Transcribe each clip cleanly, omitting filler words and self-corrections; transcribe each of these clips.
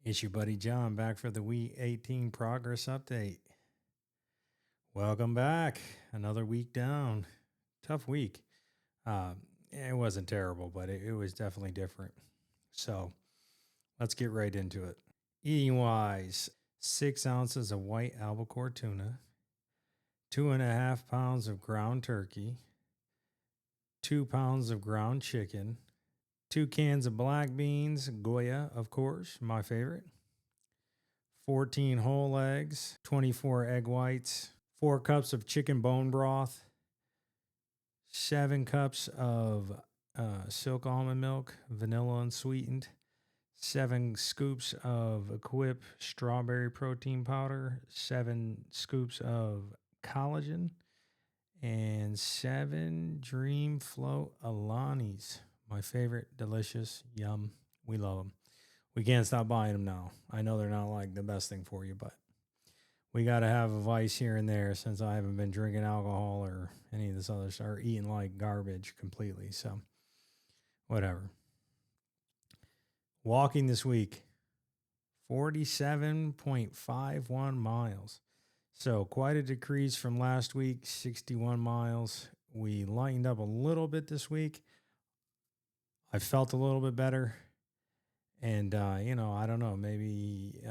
It's your buddy John back for the week 18 progress update. Welcome back. Another week down. Tough week. It wasn't terrible, but it was definitely different. So let's get right into it. Eating wise, 6 ounces of white albacore tuna, 2.5 pounds of ground turkey, 2 pounds of ground chicken, 2 cans of black beans, Goya, of course, my favorite. 14 whole eggs, 24 egg whites, 4 cups of chicken bone broth, 7 cups of silk almond milk, vanilla unsweetened, 7 scoops of Equip strawberry protein powder, 7 scoops of collagen, and 7 Dream Float Alanis. My favorite, delicious, yum. We love them. We can't stop buying them now. I know they're not like the best thing for you, but we got to have a vice here and there since I haven't been drinking alcohol or any of this other stuff or eating like garbage completely. So whatever. Walking this week, 47.51 miles. So quite a decrease from last week, 61 miles. We lightened up a little bit this week. I felt a little bit better. And, I don't know, maybe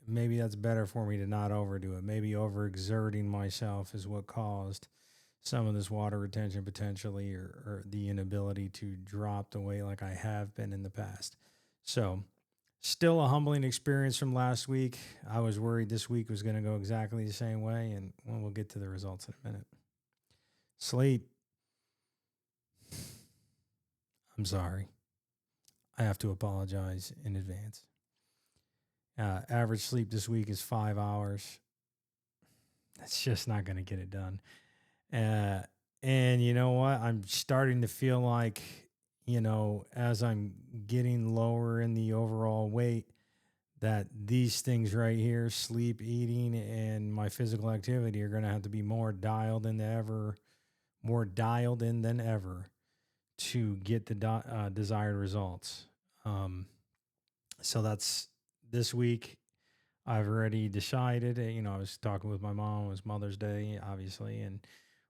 that's better for me to not overdo it. Maybe overexerting myself is what caused some of this water retention potentially or the inability to drop the weight like I have been in the past. So still a humbling experience from last week. I was worried this week was going to go exactly the same way, and we'll get to the results in a minute. Sleep. I'm sorry. I have to apologize in advance. Average sleep this week is 5 hours. That's just not going to get it done. And you know what? I'm starting to feel like, as I'm getting lower in the overall weight, that these things right here, sleep, eating, and my physical activity are going to have to be more dialed in than ever to get the desired results. So that's this week. I've already decided, I was talking with my mom. It was Mother's Day, obviously, and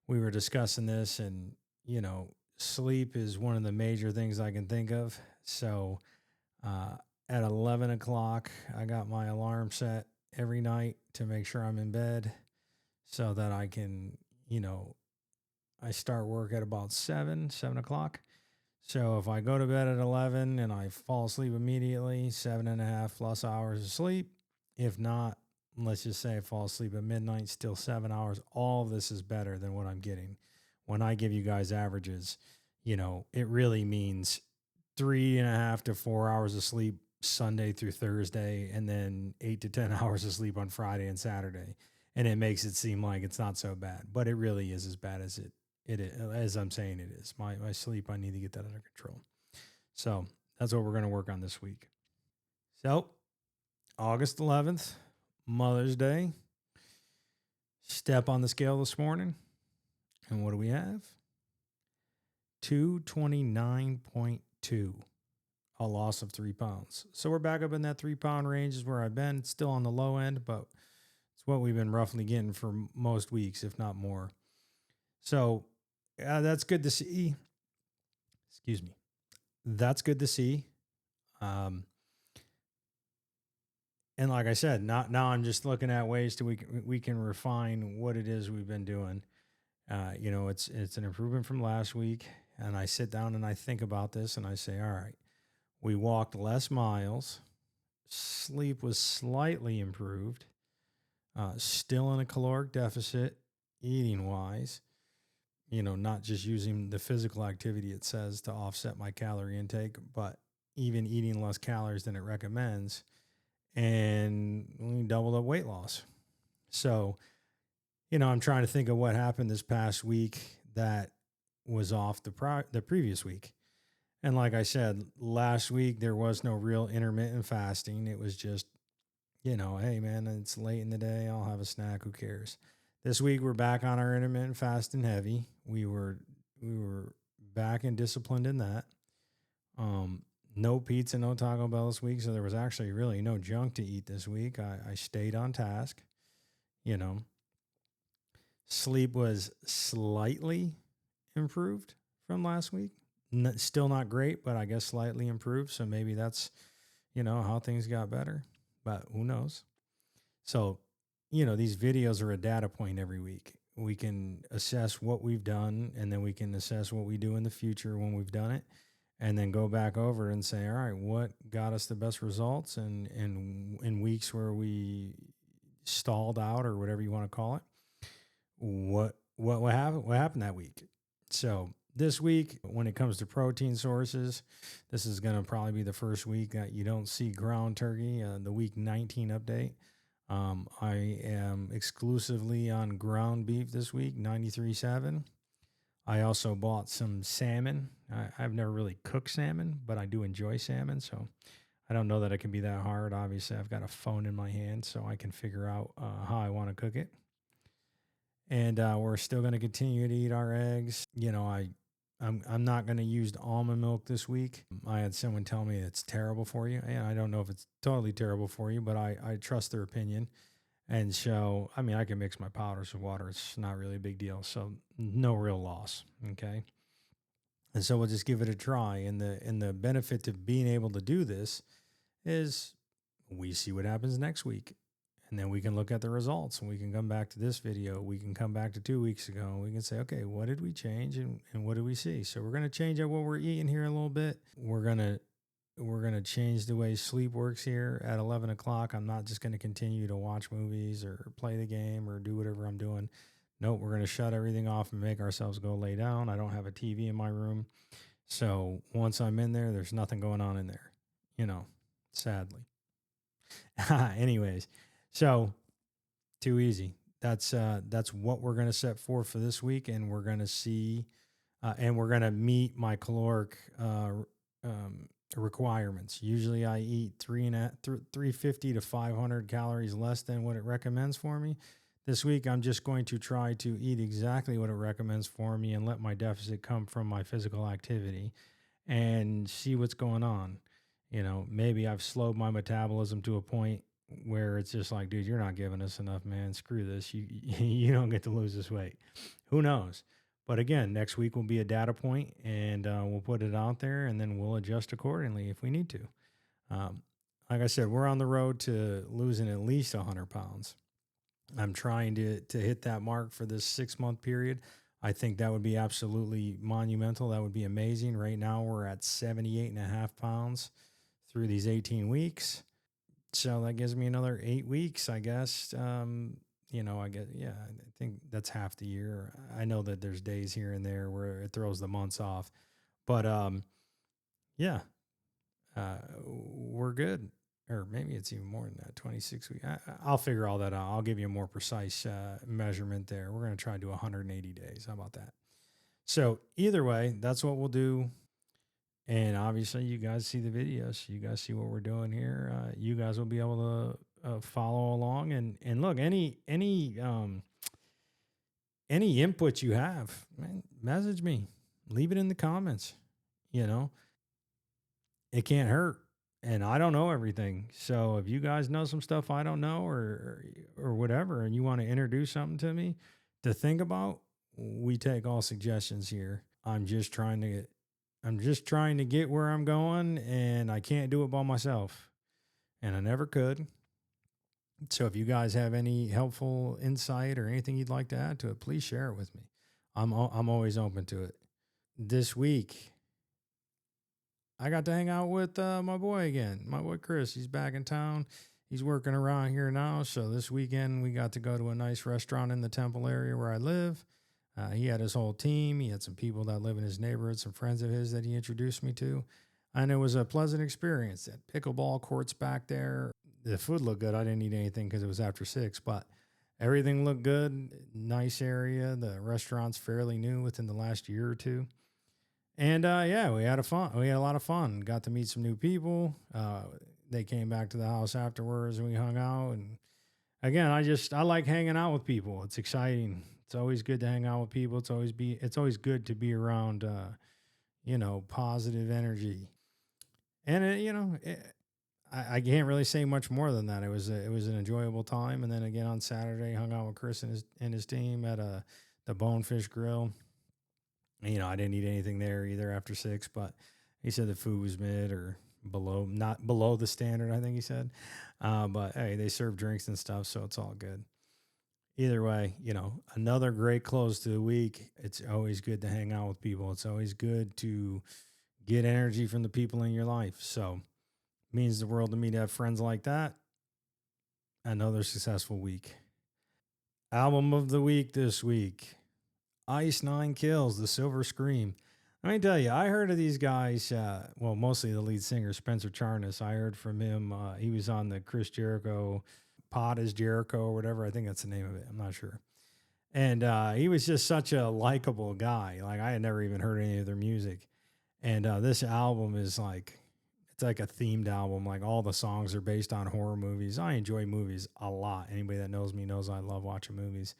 we were discussing this, and, sleep is one of the major things I can think of. So at 11 o'clock, I got my alarm set every night to make sure I'm in bed so that I can, I start work at about 7 o'clock. So if I go to bed at 11 and I fall asleep immediately, 7.5 plus hours of sleep. If not, let's just say I fall asleep at midnight, still 7 hours. All of this is better than what I'm getting. When I give you guys averages, it really means 3.5 to 4 hours of sleep Sunday through Thursday, and then 8 to 10 hours of sleep on Friday and Saturday. And it makes it seem like it's not so bad, but it really is as bad as it is, as I'm saying it is. My sleep, I need to get that under control. So that's what we're going to work on this week. So August 11th, Mother's Day. Step on the scale this morning. And what do we have? 229.2. A loss of 3 pounds. So we're back up in that 3 pound range is where I've been. It's still on the low end, but it's what we've been roughly getting for most weeks, if not more. So that's good to see. Excuse me. That's good to see. And like I said, now I'm just looking at ways we can refine what it is we've been doing. It's an improvement from last week. And I sit down and I think about this and I say, all right, we walked less miles. Sleep was slightly improved. Still in a caloric deficit, eating wise. Not just using the physical activity it says to offset my calorie intake, but even eating less calories than it recommends. And we doubled up weight loss. So, I'm trying to think of what happened this past week that was off the previous week. And like I said, last week, there was no real intermittent fasting. It was just, hey, man, it's late in the day. I'll have a snack. Who cares? This week, we're back on our intermittent fasting heavy. We were back and disciplined in that. No pizza, no Taco Bell this week. So there was actually really no junk to eat this week. I stayed on task. You know, sleep was slightly improved from last week. Still not great, but I guess slightly improved. So maybe that's, how things got better. But who knows? So, these videos are a data point every week. We can assess what we've done, and then we can assess what we do in the future when we've done it, and then go back over and say, all right, what got us the best results, and in weeks where we stalled out or whatever you want to call it, what happened that week. So this week, when it comes to protein sources, this is going to probably be the first week that you don't see ground turkey, the week 19 update. I am exclusively on ground beef this week, 93.7. I also bought some salmon. I've never really cooked salmon, but I do enjoy salmon. So I don't know that it can be that hard. Obviously, I've got a phone in my hand, so I can figure out how I want to cook it. And we're still going to continue to eat our eggs. I'm not going to use almond milk this week. I had someone tell me it's terrible for you, and I don't know if it's totally terrible for you, but I trust their opinion. And so, I mean, I can mix my powders with water. It's not really a big deal. So no real loss. Okay. And so we'll just give it a try. And the benefit to being able to do this is we see what happens next week. And then we can look at the results, and we can come back to this video. We can come back to 2 weeks ago, and we can say, okay, what did we change, and what did we see? So we're going to change up what we're eating here a little bit. We're going to change the way sleep works here at 11 o'clock. I'm not just going to continue to watch movies or play the game or do whatever I'm doing. Nope, we're going to shut everything off and make ourselves go lay down. I don't have a TV in my room. So once I'm in there, there's nothing going on in there, sadly. Anyways, so too easy. That's what we're going to set forth for this week, and we're going to see, and we're going to meet my caloric requirements. Usually, I eat 350 to 500 calories less than what it recommends for me. This week, I'm just going to try to eat exactly what it recommends for me and let my deficit come from my physical activity and see what's going on. Maybe I've slowed my metabolism to a point where it's just like, dude, you're not giving us enough, man. Screw this. You don't get to lose this weight. Who knows? But again, next week will be a data point, and we'll put it out there, and then we'll adjust accordingly if we need to. Like I said, we're on the road to losing at least 100 pounds. I'm trying to hit that mark for this 6-month period. I think that would be absolutely monumental. That would be amazing. Right now, we're at 78.5 pounds through these 18 weeks. So that gives me another 8 weeks, I guess. I think that's half the year. I know that there's days here and there where it throws the months off, but we're good. Or maybe it's even more than that, 26 weeks. I'll figure all that out. I'll give you a more precise measurement there. We're going to try to do 180 days. How about that? So either way, that's what we'll do. And obviously, you guys see the videos. You guys see what we're doing here. You guys will be able to follow along. And look, any input you have, man, message me. Leave it in the comments. It can't hurt. And I don't know everything. So if you guys know some stuff I don't know or whatever, and you want to introduce something to me to think about, we take all suggestions here. I'm just trying to get where I'm going, and I can't do it by myself. And I never could. So if you guys have any helpful insight or anything you'd like to add to it, please share it with me. I'm always open to it. This week, I got to hang out with my boy again. My boy Chris, he's back in town. He's working around here now. So this weekend, we got to go to a nice restaurant in the Temple area where I live. He had his whole team. He had some people that live in his neighborhood, some friends of his that he introduced me to. And it was a pleasant experience. That pickleball courts back there. The food looked good. I didn't eat anything because it was after 6, but everything looked good. Nice area. The restaurant's fairly new within the last year or two. And we had a lot of fun. Got to meet some new people. They came back to the house afterwards and we hung out. And again, I like hanging out with people. It's exciting. It's always good to hang out with people. It's always good to be around, positive energy. And I can't really say much more than that. It was an enjoyable time. And then again on Saturday, hung out with Chris and his team at the Bonefish Grill. I didn't eat anything there either after 6, but he said the food was mid or below, not below the standard, I think he said. But hey, they serve drinks and stuff, so it's all good. Either way, another great close to the week. It's always good to hang out with people. It's always good to get energy from the people in your life. So it means the world to me to have friends like that. Another successful week. Album of the week this week. Ice Nine Kills, The Silver Scream. Let me tell you, I heard of these guys. Mostly the lead singer, Spencer Charnas. I heard from him. He was on the Chris Jericho, Pod is Jericho, or whatever. I think that's the name of it. I'm not sure. And he was just such a likable guy. Like, I had never even heard any of their music. And this album is like, it's like a themed album. Like, all the songs are based on horror movies. I enjoy movies a lot. Anybody that knows me knows I love watching movies.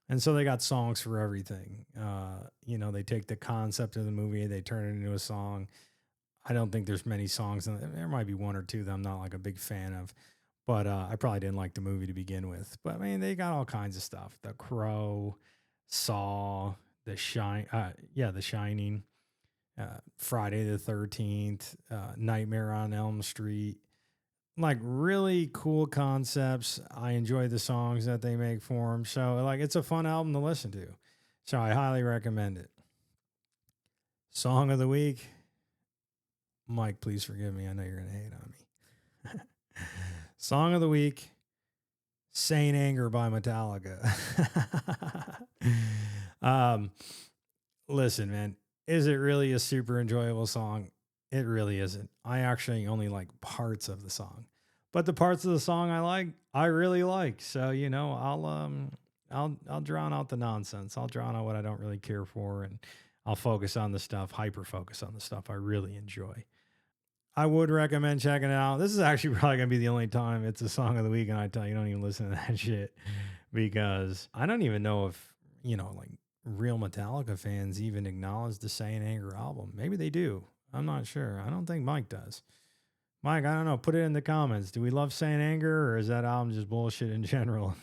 And so they got songs for everything. They take the concept of the movie, they turn it into a song. I don't think there's many songs. There might be one or two that I'm not like a big fan of. But I probably didn't like the movie to begin with. But I mean, they got all kinds of stuff. The Crow, Saw, The Shining, Friday the 13th, Nightmare on Elm Street. Like, really cool concepts. I enjoy the songs that they make for them. So like, it's a fun album to listen to. So I highly recommend it. Song of the week. Mike, please forgive me. I know you're going to hate on me. Song of the week. Saint Anger by Metallica. Listen, man, is it really a super enjoyable song? It really isn't. I actually only like parts of the song, but the parts of the song I really like. So I'll drown out the nonsense. I'll drown out what I don't really care for, and I'll focus on the stuff, hyper focus on the stuff I really enjoy. I would recommend checking it out. This is actually probably gonna be the only time it's a song of the week, and I tell you, don't even listen to that shit because I don't even know if like real Metallica fans even acknowledge the Saint Anger album. Maybe they do. I'm not sure. I don't think Mike does. Mike, I don't know. Put it in the comments. Do we love Saint Anger, or is that album just bullshit in general?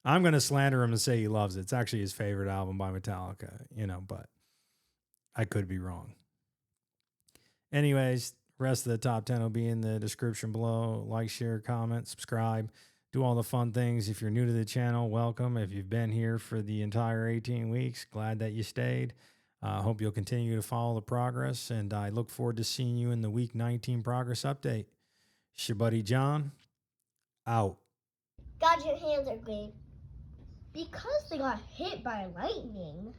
I'm gonna slander him and say he loves it. It's actually his favorite album by Metallica, but I could be wrong. Anyways, rest of the top 10 will be in the description below. Like, share, comment, subscribe, do all the fun things. If you're new to the channel, welcome. If you've been here for the entire 18 weeks, glad that you stayed. Hope you'll continue to follow the progress, and I look forward to seeing you in the week 19 progress update. It's your buddy John, out. God, your hands are green. Because they got hit by lightning.